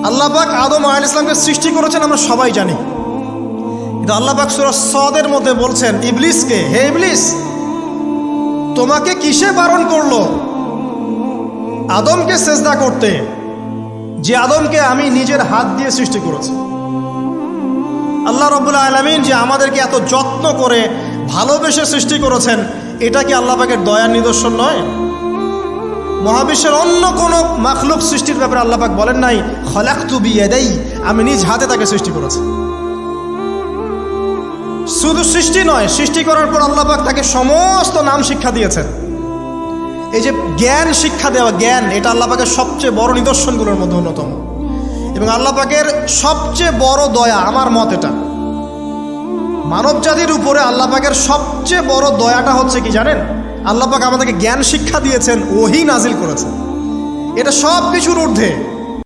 আল্লাহ পাক আদম আলাইহিস সালামকে সৃষ্টি করেছেন আমরা সবাই জানি, কিন্তু আল্লাহ পাক সূরা সদের মধ্যে বলছেন ইবলিসকে, হে ইবলিস, তোমাকে কিসে বারণ করলো আদমকে সেজদা করতে, যে আদমকে আমি নিজের হাত দিয়ে সৃষ্টি করেছি। আল্লাহ রাব্বুল আলামিন যে আমাদেরকে এত যত্ন করে ভালোবেসে সৃষ্টি করেছেন, এটা কি আল্লাহ পাকের দয়ার নিদর্শন নয়? মহাবিশ্বের অন্য কোনো মাখলুক সৃষ্টির ব্যাপারে আল্লাহ পাক বলেন নাই খলাকতু বিয়াদাই, আমি নিজ হাতে তাকে সৃষ্টি করেছি। শুধু সৃষ্টি নয়, সৃষ্টি করার পর আল্লাহ পাক তাকে সমস্ত নাম শিক্ষা দিয়েছেন। এই যে জ্ঞান শিক্ষা দেওয়া, জ্ঞান, এটা আল্লাহ পাকের সবচেয়ে বড় নিদর্শনগুলোর মধ্যে অন্যতম। এবং আল্লাহ পাকের সবচেয়ে বড় দয়া, আমার মত এটা, মানব জাতির উপরে আল্লাহ পাকের সবচেয়ে বড় দয়াটা হচ্ছে কি জানেন? আল্লাহ পাক আমাদেরকে জ্ঞান শিক্ষা দিয়েছেন, ওহী নাজিল করেছেন। এটা সব কিছুর ঊর্ধ্বে।